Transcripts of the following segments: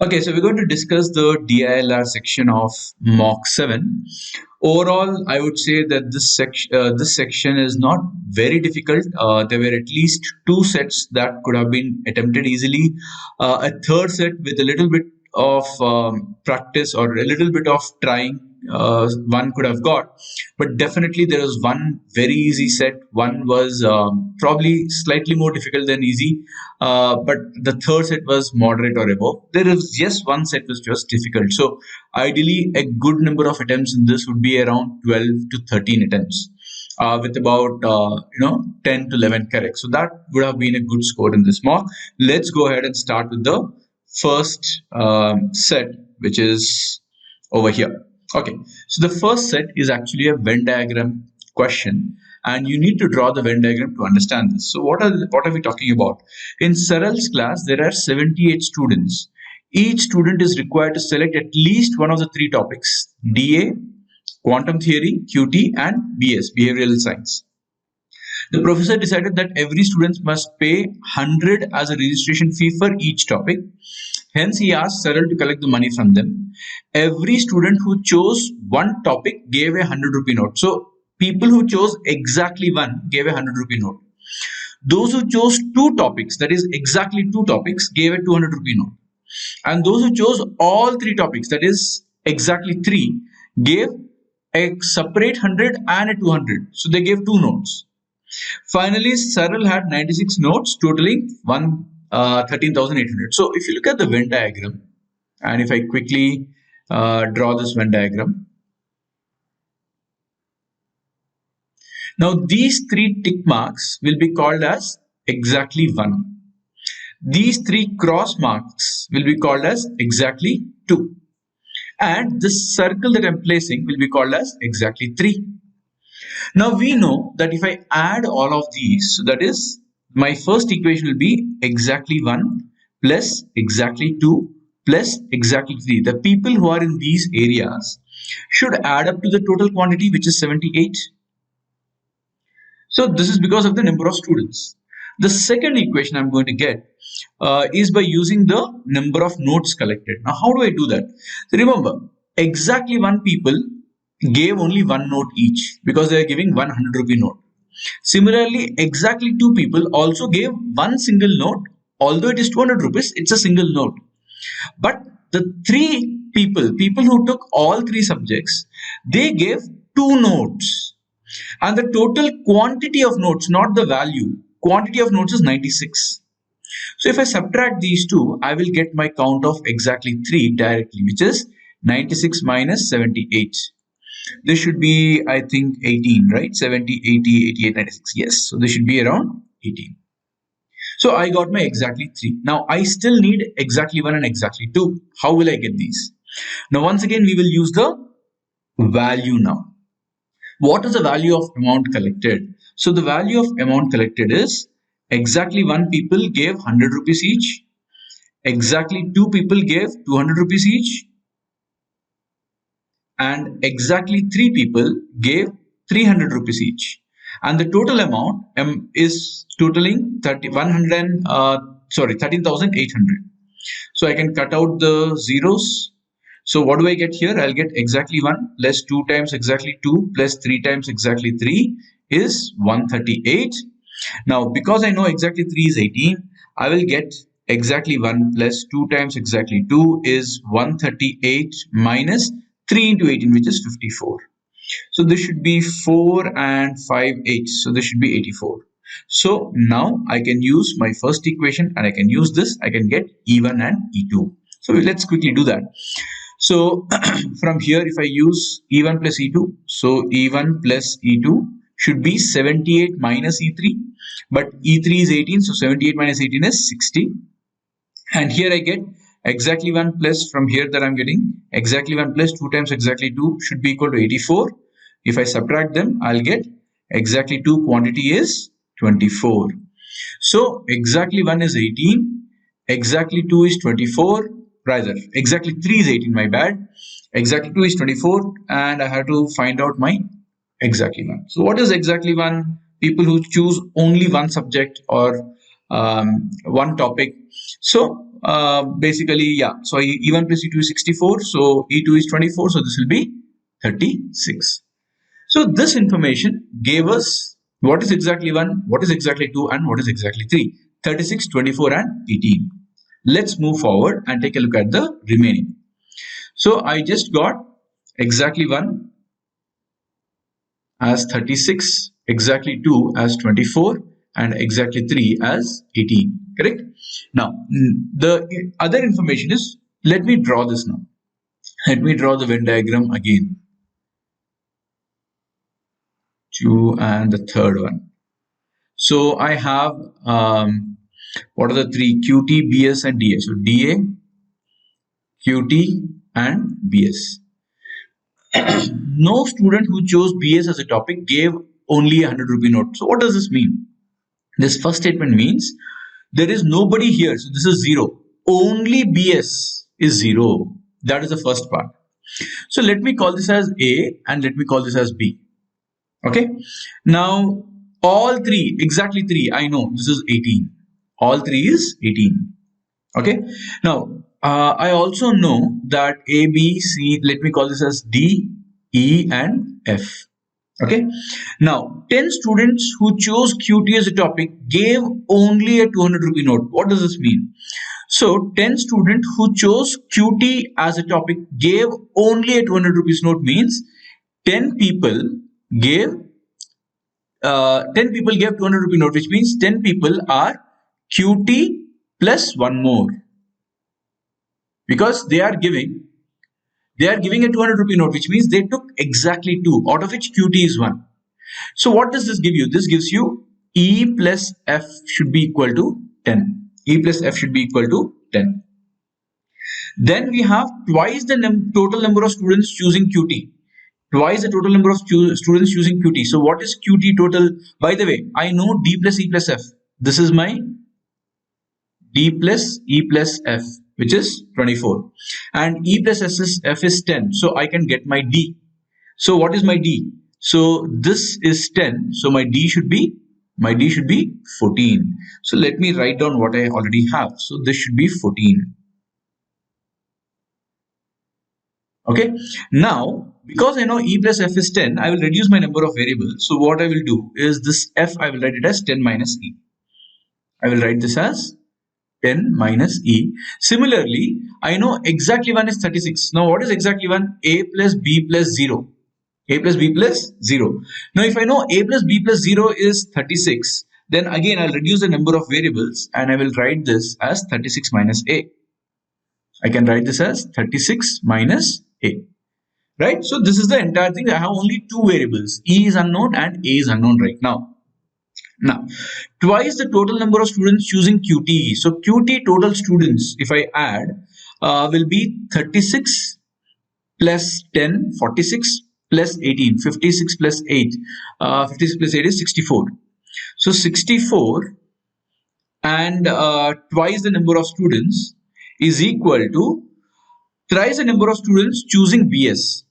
Okay, so we're going to discuss the DILR section of Mock 7. Overall, I would say that this section is not very difficult. There were at least 2 sets that could have been attempted easily. A third set with a little bit of practice or a little bit of trying, one could have got. But definitely there was one very easy set. One was probably slightly more difficult than easy. But the third set was moderate or above. There is just one set which was difficult. So ideally, a good number of attempts in this would be around 12 to 13 attempts, with about 10 to 11 correct. So that would have been a good score in this mock. Let's go ahead and start with the first set, which is over here. Okay, so the first set is actually a Venn diagram question, and you need to draw the Venn diagram to understand this. So what are we talking about? In Saral's class, there are 78 students. Each student is required to select at least one of the 3 topics: DA, quantum theory, QT, and BS, behavioral science. The professor decided that every student must pay 100 as a registration fee for each topic. Hence, he asked Saral to collect the money from them. Every student who chose one topic gave a 100 rupee note. So, people who chose exactly one gave a 100 rupee note. Those who chose 2 topics, that is exactly 2 topics, gave a 200 rupee note. And those who chose all 3 topics, that is exactly 3, gave a separate 100 and a 200. So, they gave 2 notes. Finally, Saral had 96 notes, totaling 13,800. So if you look at the Venn diagram, and if I quickly draw this Venn diagram, now these 3 tick marks will be called as exactly 1. These 3 cross marks will be called as exactly 2. And this circle that I'm placing will be called as exactly 3. Now we know that if I add all of these, so that is, my first equation will be exactly 1 plus exactly 2 plus exactly 3. The people who are in these areas should add up to the total quantity, which is 78. So this is because of the number of students. The second equation I'm going to get is by using the number of notes collected. Now how do I do that? So remember, exactly 1 people gave only 1 note each because they are giving 100 rupee note. Similarly, exactly 2 people also gave 1 single note. Although it is 200 rupees, it's a single note. But the 3 people who took all 3 subjects, they gave 2 notes. And the total quantity of notes, not the value, quantity of notes is 96. So if I subtract these 2, I will get my count of exactly 3 directly, which is 96 minus 78. This should be, I think, 18, right? 70, 80, 88, 96. Yes. So this should be around 18. So I got my exactly 3. Now I still need exactly 1 and exactly 2. How will I get these? Now once again, we will use the value now. What is the value of amount collected? So the value of amount collected is exactly 1 people gave 100 rupees each. Exactly 2 people gave 200 rupees each. And exactly 3 people gave 300 rupees each, and the total amount is totaling 13,800. So I can cut out the zeros. So what do I get here? I'll get exactly 1 plus 2 times exactly 2 plus 3 times exactly 3 is 138. Now because I know exactly 3 is 18, I will get exactly 1 plus 2 times exactly 2 is 138 minus 3 into 18, which is 54. So this should be 4 and 5, 8. So this should be 84. So now I can use my first equation and I can use this. I can get E1 and E2. So let's quickly do that. So from here, if I use E1 plus E2, so E1 plus E2 should be 78 minus E3. But E3 is 18, so 78 minus 18 is 60. And here I get exactly 1 plus, from here that I'm getting exactly 1 plus 2 times exactly 2 should be equal to 84. If I subtract them, I'll get exactly 2 quantity is 24. So exactly 1 is 18, exactly 2 is 24, rather exactly 3 is 18, my bad. Exactly 2 is 24, and I have to find out my exactly 1. So what is exactly 1? People who choose only one subject or one topic. So basically, yeah, so E1 plus E2 is 64, so E2 is 24, so this will be 36. So this information gave us what is exactly 1, what is exactly 2, and what is exactly 3. 36, 24, and 18. Let's move forward and take a look at the remaining. So I just got exactly 1 as 36, exactly 2 as 24, and exactly 3 as 18. Correct? Now, the other information is, let me draw this now. Let me draw the Venn diagram again. 2 and the third one. So I have, what are the three? QT, BS, and DA. So DA, QT, and BS. No student who chose BS as a topic gave only a 100 rupee note. So what does this mean? This first statement means there is nobody here. So this is 0. Only BS is 0. That is the first part. So let me call this as A and let me call this as B. Okay. Now all three, exactly 3, I know this is 18. All 3 is 18. Okay. Now I also know that A, B, C, let me call this as D, E, and F. Okay. Now 10 students who chose QT as a topic gave only a 200 rupee note. What does this mean? So 10 students who chose QT as a topic gave only a 200 rupees note means 10 people gave 200 rupee note, which means 10 people are QT plus one more, because they are giving a 200 rupee note, which means they took exactly 2, out of which QT is 1. So what does this give you? This gives you E plus F should be equal to 10. E plus F should be equal to 10. Then we have twice the total number of students choosing QT. Twice the total number of students choosing QT. So what is QT total? By the way, I know D plus E plus F. This is my D plus E plus F, which is 24. And E plus F is 10. So I can get my D. So what is my D? So this is 10. So my D should be 14. So let me write down what I already have. So this should be 14. Okay. Now, because I know E plus F is 10, I will reduce my number of variables. So what I will do is this F, I will write it as 10 minus E. I will write this as 10 minus E. Similarly, I know exactly 1 is 36. Now, what is exactly 1? A plus B plus 0. A plus B plus 0. Now, if I know A plus B plus 0 is 36, then again I'll reduce the number of variables and I will write this as 36 minus A. I can write this as 36 minus A. Right? So this is the entire thing. I have only 2 variables. E is unknown and A is unknown right now. Now, twice the total number of students choosing QT. So QT total students, if I add, will be 36 plus 10, 46 plus 18, 56 plus 8. 56 plus 8 is 64. So 64 and twice the number of students is equal to thrice the number of students choosing BS.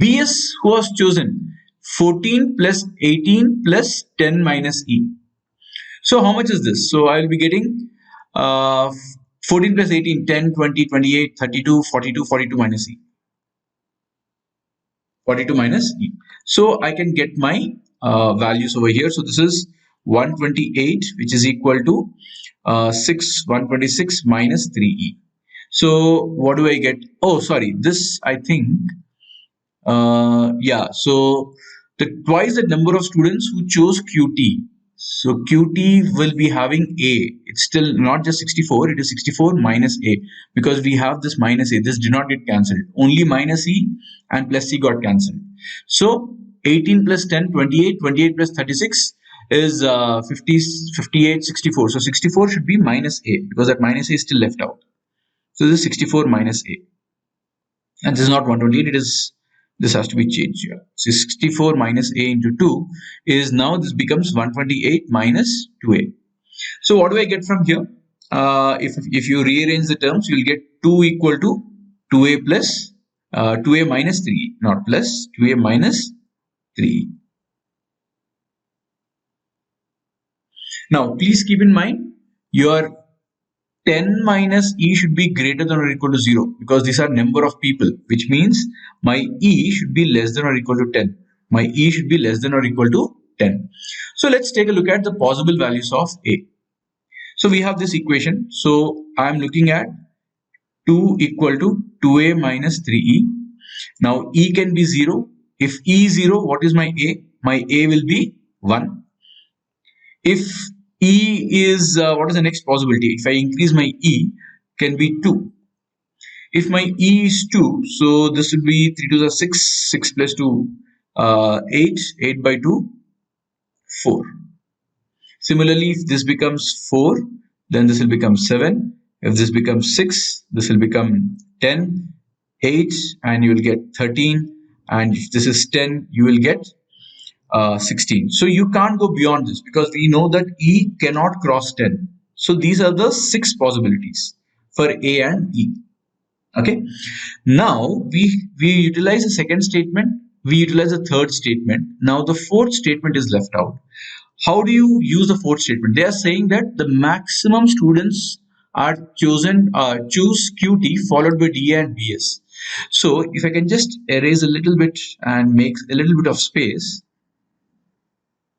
BS who was chosen 14 plus 18 plus 10 minus E. So how much is this? So I will be getting 14 plus 18, 10, 20, 28, 32, 42, 42 minus E. 42 minus E. So I can get my values over here. So this is 128, which is equal to 126 minus 3E. So what do I get? Oh, sorry. This I think, yeah. So twice the number of students who chose QT. So QT will be having A. It's still not just 64. It is 64 minus A, because we have this minus A. This did not get cancelled. Only minus E and plus C got cancelled. So 18 plus 10, 28. 28 plus 36 is 50, 58, 64. So 64 should be minus A, because that minus A is still left out. So this is 64 minus A. And this is not 128. This has to be changed here. So 64 minus A into 2 is now this becomes 128 minus 2A. So what do I get from here? If you rearrange the terms, you will get 2 equal to 2A plus 2A minus 3, not plus, 2A minus 3. Now please keep in mind, your 10 minus E should be greater than or equal to 0 because these are number of people, which means my E should be less than or equal to 10. My E should be less than or equal to 10. So let's take a look at the possible values of A. So we have this equation. So I'm looking at 2 equal to 2A minus 3E. Now E can be 0. If E is 0, what is my A? My A will be 1. If E is, what is the next possibility? If I increase my E, can be 2. If my E is 2, so this will be 3 to the 6, 6 plus 2, 8, 8 by 2, 4. Similarly, if this becomes 4, then this will become 7. If this becomes 6, this will become 10, 8, and you will get 13. And if this is 10, you will get 16. So you can't go beyond this because we know that E cannot cross 10. So these are the 6 possibilities for A and E. Okay. Now we utilize the second statement. We utilize the third statement. Now the fourth statement is left out. How do you use the fourth statement? They are saying that the maximum students are choose QT followed by DA and BS. So if I can just erase a little bit and make a little bit of space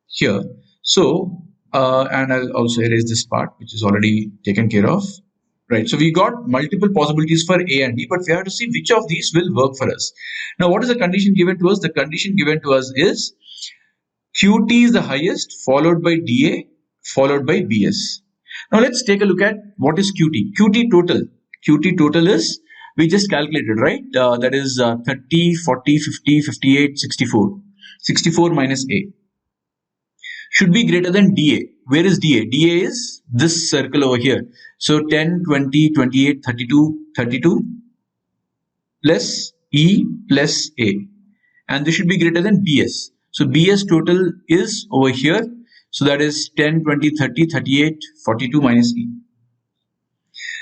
here. So and I'll also erase this part which is already taken care of. Right, so we got multiple possibilities for A and D, but we have to see which of these will work for us. Now, what is the condition given to us? The condition given to us is QT is the highest, followed by DA, followed by BS. Now, let's take a look at what is QT. QT total. QT total is, we just calculated, right? That is 30, 40, 50, 58, 64. 64 minus A. Should be greater than DA. Where is DA? DA is this circle over here. So 10, 20, 28, 32, 32 plus E plus A. And this should be greater than BS. So BS total is over here. So that is 10, 20, 30, 38, 42 minus E.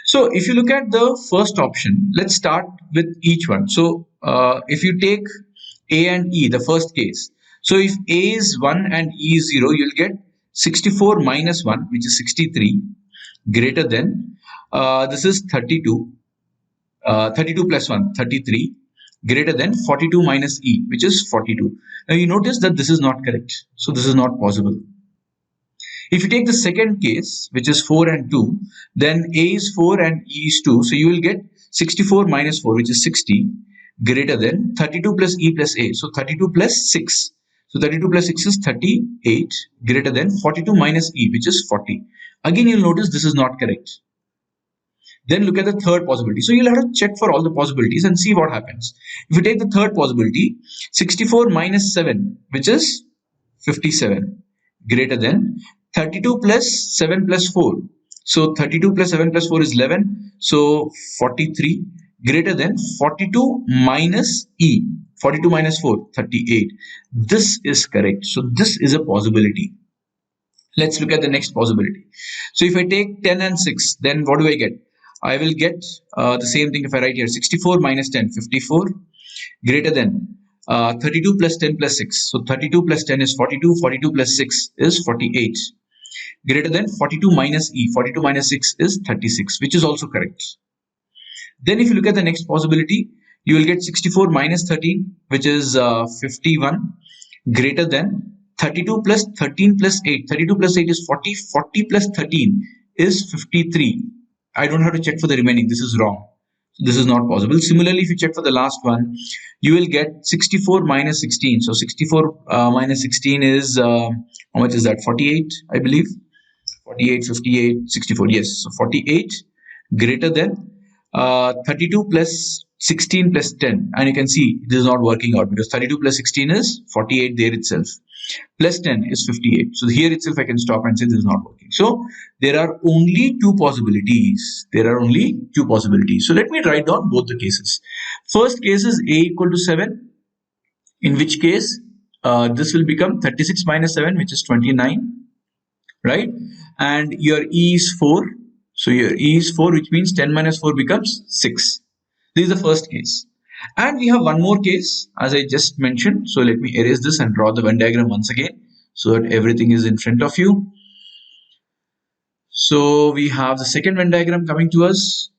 So if you look at the first option, let's start with each one. So if you take A and E, the first case. So if A is 1 and E is 0, you'll get 64 minus 1, which is 63, greater than, this is 32, 32 plus 1, 33, greater than 42 minus E, which is 42. Now you notice that this is not correct. So this is not possible. If you take the second case, which is 4 and 2, then A is 4 and E is 2. So you will get 64 minus 4, which is 60, greater than 32 plus E plus A. So 32 plus 6. So 32 plus 6 is 38, greater than 42 minus E, which is 40. Again, you'll notice this is not correct. Then look at the third possibility. So you'll have to check for all the possibilities and see what happens. If you take the third possibility, 64 minus 7, which is 57, greater than 32 plus 7 plus 4. So 32 plus 7 plus 4 is 11. So 43, greater than 42 minus E. 42 minus 4, 38. This is correct. So this is a possibility. Let's look at the next possibility. So if I take 10 and 6, then what do I get? I will get the same thing if I write here 64 minus 10, 54, greater than 32 plus 10 plus 6. So 32 plus 10 is 42, 42 plus 6 is 48, greater than 42 minus E. 42 minus 6 is 36, which is also correct. Then if you look at the next possibility, you will get 64 minus 13, which is 51, greater than 32 plus 13 plus 8. 32 plus 8 is 40. 40 plus 13 is 53. I don't have to check for the remaining. This is wrong. So this is not possible. Similarly, if you check for the last one, you will get 64 minus 16. So 64 minus 16 is, how much is that? 48, I believe. 48, 58, 64. Yes. So 48 greater than 32 plus 16 plus 10, and you can see this is not working out because 32 plus 16 is 48 there itself, plus 10 is 58. So here itself I can stop and say this is not working. So there are only two possibilities. So let me write down both the cases. First case is A equal to 7, in which case this will become 36 minus 7, which is 29, right? And your E is 4. So your E is 4, which means 10 minus 4 becomes 6. This is the first case. And we have one more case, as I just mentioned. So let me erase this and draw the Venn diagram once again so that everything is in front of you. So we have the second Venn diagram coming to us,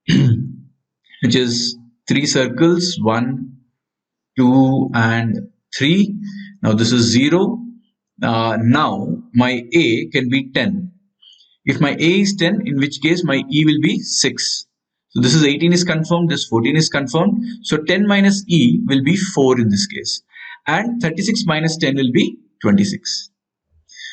which is 3 circles, 1, 2 and 3. Now this is 0. Now my A can be 10. If my A is 10, in which case my E will be 6. So this is 18 is confirmed, this 14 is confirmed. So 10 minus E will be 4 in this case. And 36 minus 10 will be 26.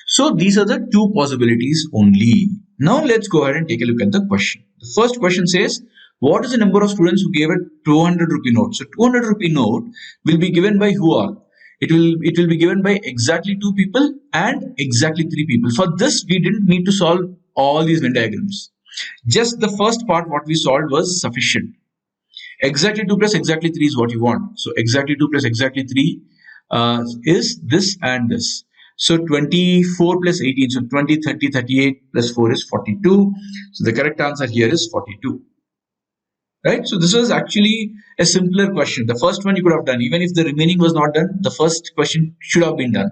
So these are the two possibilities only. Now let's go ahead and take a look at the question. The first question says, what is the number of students who gave a 200 rupee note? So 200 rupee note will be given by who all? It will be given by exactly 2 people and exactly 3 people. For this, we didn't need to solve all these Venn diagrams. Just the first part what we solved was sufficient. Exactly 2 plus exactly 3 is what you want. So exactly 2 plus exactly 3 is this and this. So 24 plus 18, so 20, 30, 38 plus 4 is 42. So the correct answer here is 42. Right? So this was actually a simpler question. The first one you could have done. Even if the remaining was not done, the first question should have been done.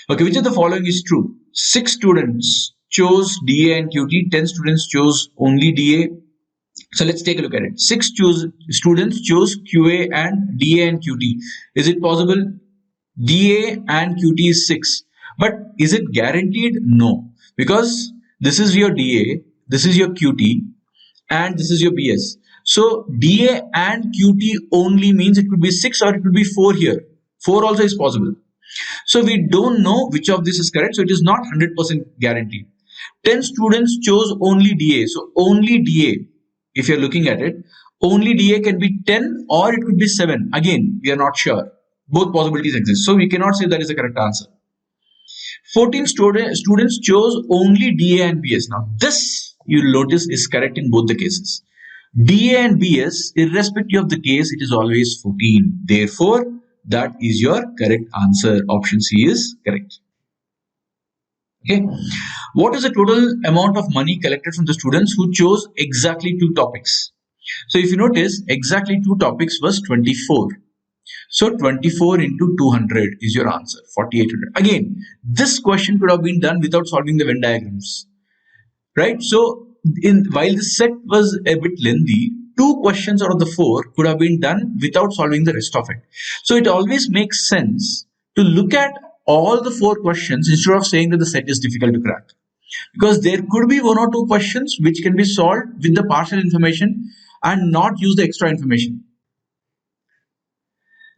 Okay, which of the following is true? 6 students chose DA and QT. 10 students chose only DA. So let's take a look at it. 6 students chose QA and DA and QT. Is it possible? DA and QT is 6. But is it guaranteed? No. Because this is your DA, this is your QT, and this is your BS. So DA and QT only means it could be 6 or it could be 4 here. 4 also is possible. So we don't know which of this is correct. So it is not 100% guaranteed. 10 students chose only DA. So only DA, if you're looking at it, only DA can be 10 or it could be 7. Again, we are not sure. Both possibilities exist. So we cannot say that is the correct answer. 14 students chose only DA and BS. Now this, you'll notice, is correct in both the cases. DA and BS, irrespective of the case, it is always 14. Therefore, that is your correct answer. Option C is correct. Okay. What is the total amount of money collected from the students who chose exactly 2 topics? So if you notice, exactly 2 topics was 24. So 24 into 200 is your answer, 4800. Again, this question could have been done without solving the Venn diagrams, right? So while the set was a bit lengthy, 2 questions out of the 4 could have been done without solving the rest of it. So it always makes sense to look at all the 4 questions instead of saying that the set is difficult to crack. Because there could be 1 or 2 questions which can be solved with the partial information and not use the extra information.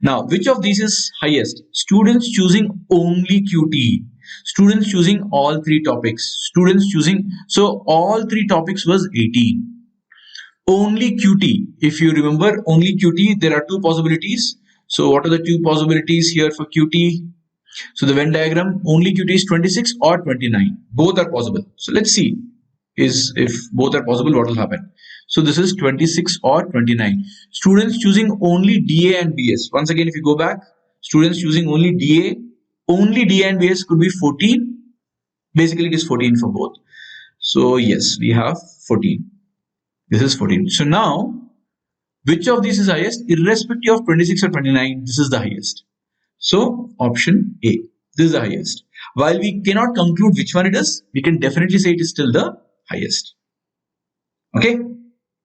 Now, which of these is highest? Students choosing only QT. Students choosing all 3 topics. Students choosing, so all 3 topics was 18. Only QT. If you remember, only QT, there are 2 possibilities. So what are the 2 possibilities here for QT? So the Venn diagram, only QT is 26 or 29. Both are possible. So let's see if both are possible, what will happen. So this is 26 or 29. Students choosing only DA and BS. Once again, if you go back, students choosing only DA and BS could be 14. Basically, it is 14 for both. So yes, we have 14. This is 14. So now, which of these is highest? Irrespective of 26 or 29, this is the highest. So option A, this is the highest. While we cannot conclude which one it is, we can definitely say it is still the highest. Okay.